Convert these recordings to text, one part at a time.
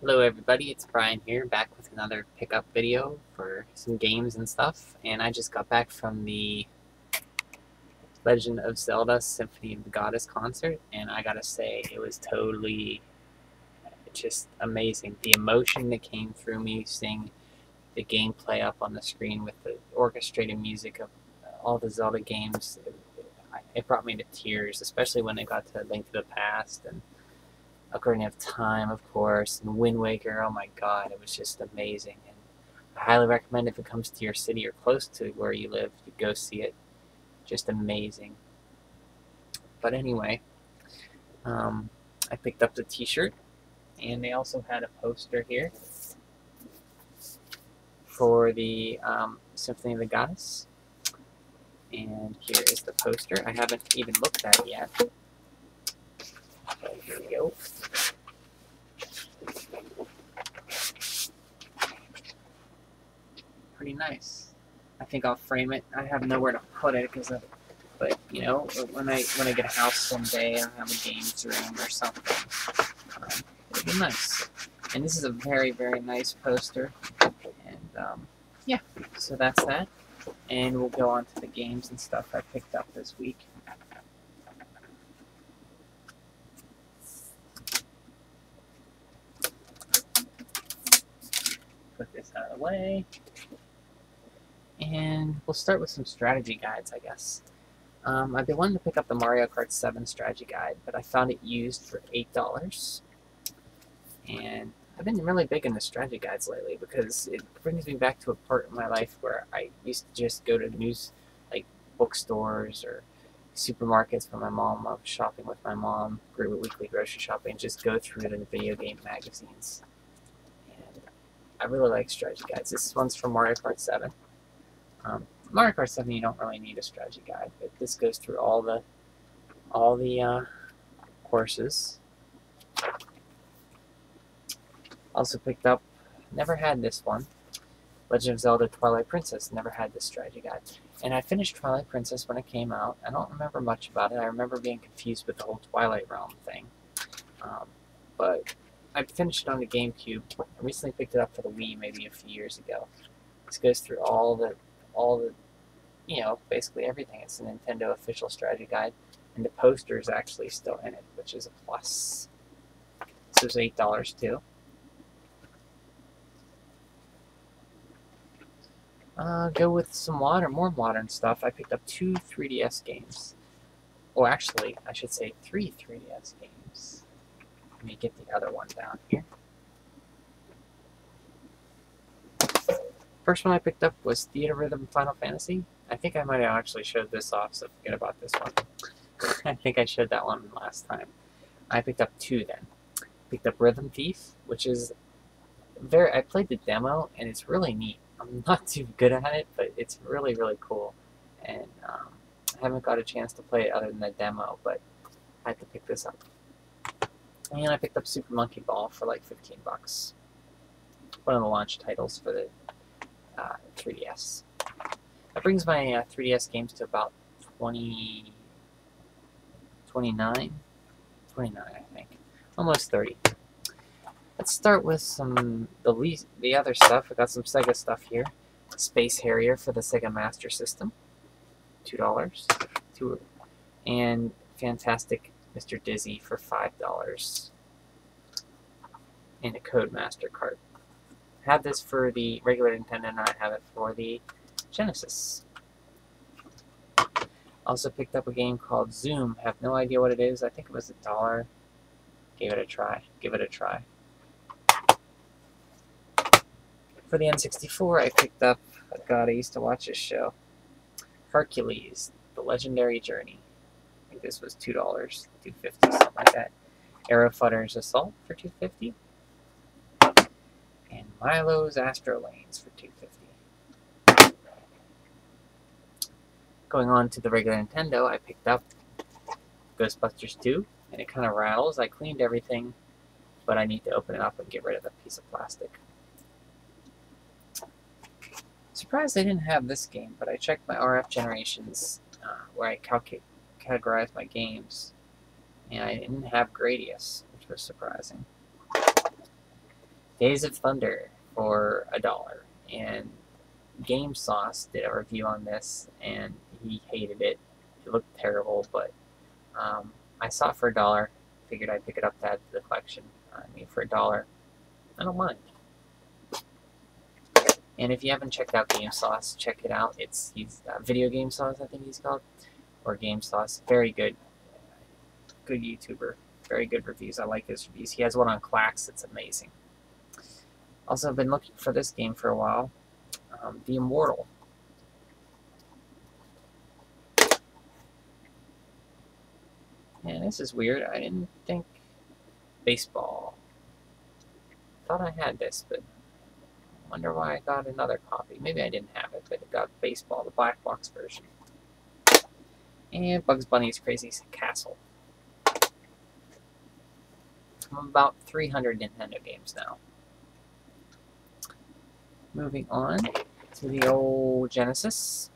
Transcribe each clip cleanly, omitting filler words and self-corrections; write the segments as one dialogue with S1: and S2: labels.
S1: Hello everybody, it's Brian here, back with another pickup video for some games and stuff, and I just got back from the Legend of Zelda Symphony of the Goddess concert, and I gotta say, it was totally just amazing. The emotion that came through me seeing the gameplay up on the screen with the orchestrated music of all the Zelda games, it brought me to tears, especially when it got to Link to the Past, and Ocarina of Time, of course, and Wind Waker. Oh my god, it was just amazing. And I highly recommend if it comes to your city or close to where you live, you go see it. Just amazing. But anyway, I picked up the t-shirt, and they also had a poster here for the Symphony of the Goddess. And here is the poster. I haven't even looked at it yet. So here we go. Pretty nice. I think I'll frame it. I have nowhere to put it but you know, when I get a house someday, I'll have a games room or something. It'll be nice. And this is a very, very nice poster. And yeah, so that's that. And we'll go on to the games and stuff I picked up this week. Put this out of the way. And we'll start with some strategy guides, I guess. I've been wanting to pick up the Mario Kart 7 strategy guide, but I found it used for $8. And I've been really big into strategy guides lately because it brings me back to a part of my life where I used to just go to like bookstores or supermarkets when my mom, I was shopping with my mom, weekly grocery shopping, and just go through the video game magazines. And I really like strategy guides. This one's from Mario Kart 7. Mario Kart 7, you don't really need a strategy guide, but this goes through all the courses. Also picked up, never had this one, Legend of Zelda Twilight Princess, never had this strategy guide. And I finished Twilight Princess when it came out. I don't remember much about it. I remember being confused with the whole Twilight Realm thing. But I finished it on the GameCube. I recently picked it up for the Wii maybe a few years ago. This goes through all the, you know, basically everything. It's a Nintendo official strategy guide, and the poster is actually still in it, which is a plus. This was $8 too. Go with some more modern stuff. I picked up 2 3DS games. Or actually, I should say 3 3DS games. Let me get the other one down here. First one I picked up was Theater Rhythm Final Fantasy. I think I might have actually showed this off, so forget about this one. I think I showed that one last time. I picked up 2 then. Picked up Rhythm Thief, which is I played the demo, and it's really neat. I'm not too good at it, but it's really, really cool. And I haven't got a chance to play it other than the demo, but I had to pick this up. And I picked up Super Monkey Ball for like $15. One of the launch titles for the 3DS. That brings my 3DS games to about 29, I think. Almost 30. Let's start with the other stuff. I got some Sega stuff here. Space Harrier for the Sega Master System, $2. And Fantastic Mr. Dizzy for $5. And a Codemaster card. I have this for the regular Nintendo, and I have it for the Genesis. Also picked up a game called Zoom. Have no idea what it is. I think it was $1. Give it a try. Give it a try. For the N64, I picked up, oh god, I used to watch this show, Hercules, The Legendary Journey. I think this was $2, $2.50, something like that. Aero Fighter's Assault for $2.50. And Milo's Astro Lanes for $2.50. Going on to the regular Nintendo, I picked up Ghostbusters 2, and it kind of rattles. I cleaned everything, but I need to open it up and get rid of the piece of plastic. Surprised I didn't have this game, but I checked my RF generations where I categorize my games, and I didn't have Gradius, which was surprising. Days of Thunder for $1. And Game Sauce did a review on this, and he hated it. It looked terrible, but I saw it for $1. Figured I'd pick it up to add to the collection. I mean, for $1, I don't mind. And if you haven't checked out Game Sauce, check it out. He's Video Game Sauce, I think he's called, or Game Sauce. Very good YouTuber. Very good reviews. I like his reviews. He has one on Clax. It's amazing. Also, I've been looking for this game for a while. The Immortal. Man, this is weird. I didn't think baseball. Thought I had this, but wonder why I got another copy. Maybe I didn't have it, but it got baseball, the black box version. And Bugs Bunny's Crazy Castle. I'm about 300 Nintendo games now. Moving on to the old Genesis.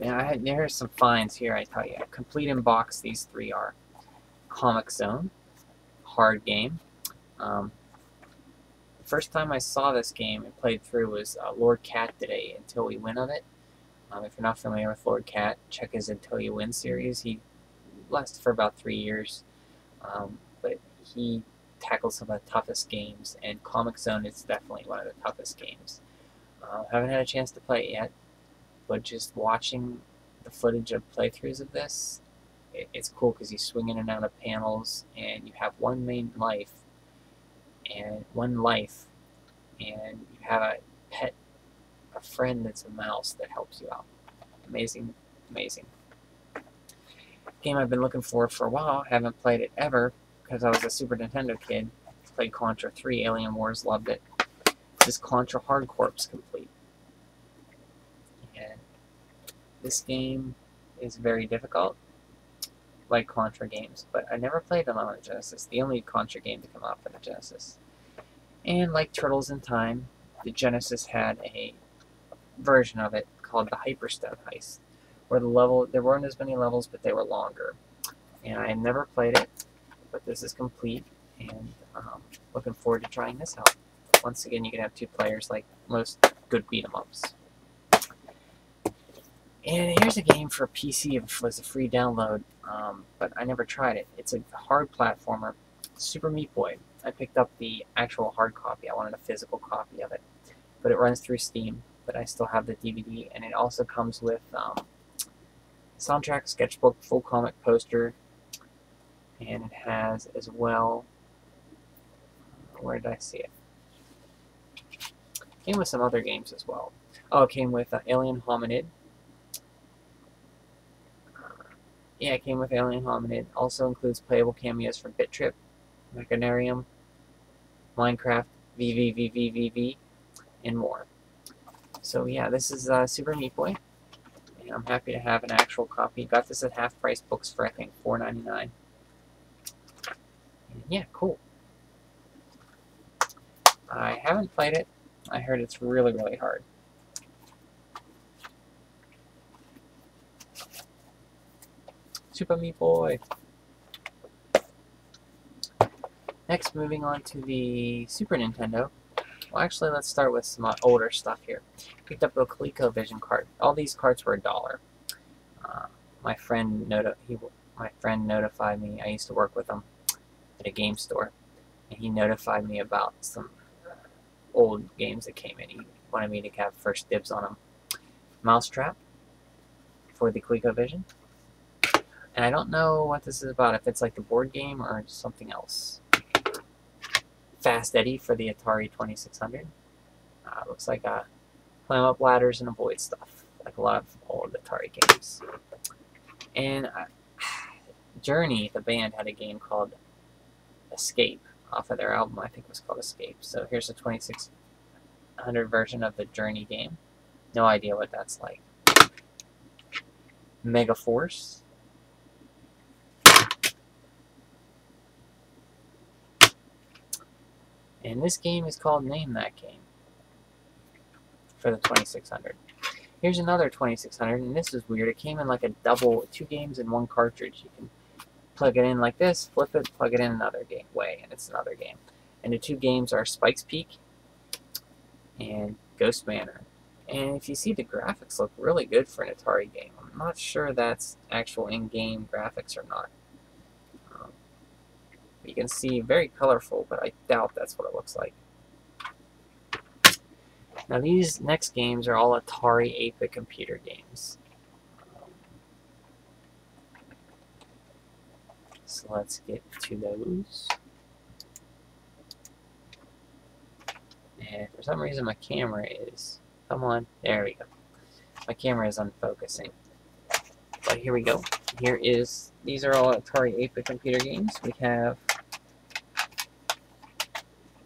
S1: Yeah, there's some finds here, I tell you. Complete in box, these three are. Comix Zone, hard game. The first time I saw this game and played through was Lord Cat did a Until We Win of it. If you're not familiar with Lord Cat, check his Until You Win series. He lasted for about 3 years, but he tackles some of the toughest games, and Comix Zone is definitely one of the toughest games. Haven't had a chance to play it yet, but just watching the footage of playthroughs of this, it's cool because you swing in and out of panels, and you have one main life, and you have a pet, a friend that's a mouse that helps you out. Amazing, amazing. Game I've been looking for a while. Haven't played it ever because I was a Super Nintendo kid. Played Contra 3, Alien Wars, loved it. This is Contra Hard Corps complete. And this game is very difficult, like Contra games, but I never played them on the Genesis. The only Contra game to come out for the Genesis. And like Turtles in Time, the Genesis had a version of it called the Hyperstone Heist, where there weren't as many levels, but they were longer. And I never played it, but this is complete, and looking forward to trying this out. Once again, you can have 2 players like most good beat-em-ups. And here's a game for PC. It was a free download, but I never tried it. It's a hard platformer, Super Meat Boy. I picked up the actual hard copy. I wanted a physical copy of it, but it runs through Steam. But I still have the DVD, and it also comes with soundtrack, sketchbook, full comic poster, and it has as well. Where did I see it? Came with some other games as well. Oh, it came with Alien Hominid. Yeah, it came with Alien Hominid. Also includes playable cameos from Bit Trip, Mechanarium, Minecraft, VVVVVV, and more. So yeah, this is Super Meat Boy, and I'm happy to have an actual copy. Got this at half price books for I think $4.99. And yeah, cool. I haven't played it. I heard it's really, really hard. Super Meat Boy. Next, moving on to the Super Nintendo. Well, actually, let's start with some older stuff here. Picked up a ColecoVision cart. All these carts were $1. My friend notified me. I used to work with him at a game store, and he notified me about some old games that came in. He wanted me to have first dibs on them. Mousetrap for the ColecoVision. And I don't know what this is about, if it's like the board game or something else. Fast Eddie for the Atari 2600. Looks like climb up ladders and avoid stuff, like a lot of old Atari games. And Journey, the band, had a game called Escape off of their album. I think it was called Escape. So here's a 2600 version of the Journey game. No idea what that's like. Mega Force. And this game is called Name That Game for the 2600. Here's another 2600, and this is weird. It came in like a double, 2 games in 1 cartridge. You can plug it in like this, flip it, plug it in another way, and it's another game. And the two games are Spike's Peak and Ghost Manor. And if you see, the graphics look really good for an Atari game. I'm not sure that's actual in-game graphics or not. You can see very colorful, but I doubt that's what it looks like. Now these next games are all Atari 8-bit computer games. So let's get to those. And for some reason my camera is... Come on, there we go. My camera is unfocusing. But here we go. These are all Atari 8-bit computer games. We have,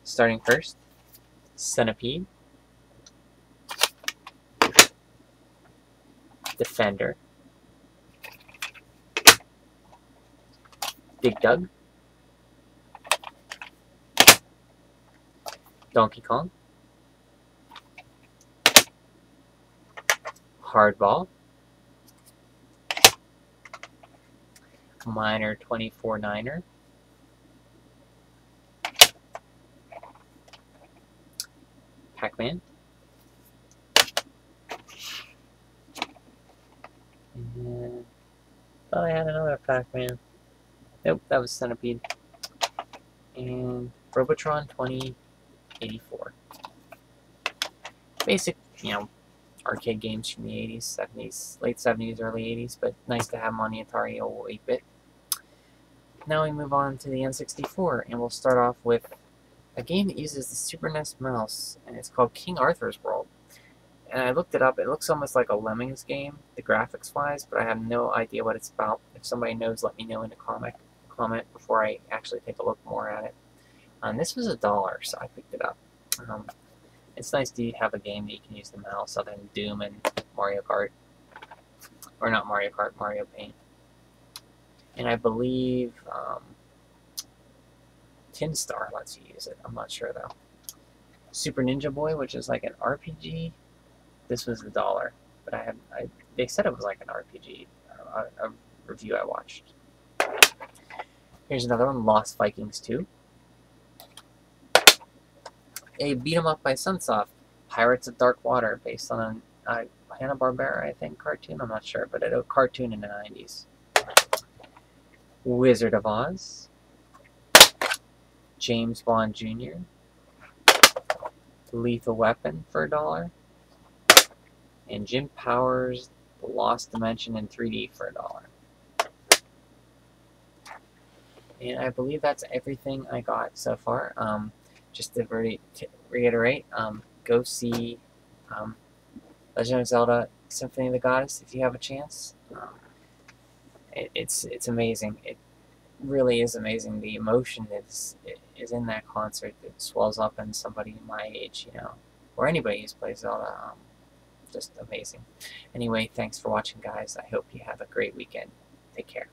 S1: starting first, Centipede, Defender, Dig Dug, Donkey Kong, Hardball, Miner 24-9er, Pac-Man, and thought I had another Pac-Man. Nope, that was Centipede. And Robotron 2084. Basic, arcade games from the 80s, 70s, late 70s, early 80s, but nice to have them on the Atari old 8-bit. Now we move on to the N64, and we'll start off with a game that uses the Super NES mouse, and it's called King Arthur's World. And I looked it up. It looks almost like a Lemmings game, the graphics-wise, but I have no idea what it's about. If somebody knows, let me know in the comment before I actually take a look more at it. This was $1, so I picked it up. It's nice to have a game that you can use the mouse other than Doom and Mario Kart. Or not Mario Kart, Mario Paint. And I believe Tin Star lets you use it. I'm not sure though. Super Ninja Boy, which is like an RPG. This was $1, but they said it was like an RPG. A review I watched. Here's another one, Lost Vikings 2. A beat-em-up by Sunsoft, Pirates of Dark Water, based on a Hanna-Barbera, I think, cartoon. I'm not sure, but a cartoon in the 90s. Wizard of Oz, James Bond Jr., Lethal Weapon for $1, and Jim Powers' The Lost Dimension in 3D for $1. And I believe that's everything I got so far. Just to reiterate, go see Legend of Zelda Symphony of the Goddess if you have a chance. It's amazing. It really is amazing. The emotion is in that concert that swells up in somebody my age, or anybody who's played Zelda. Just amazing. Anyway, thanks for watching, guys. I hope you have a great weekend. Take care.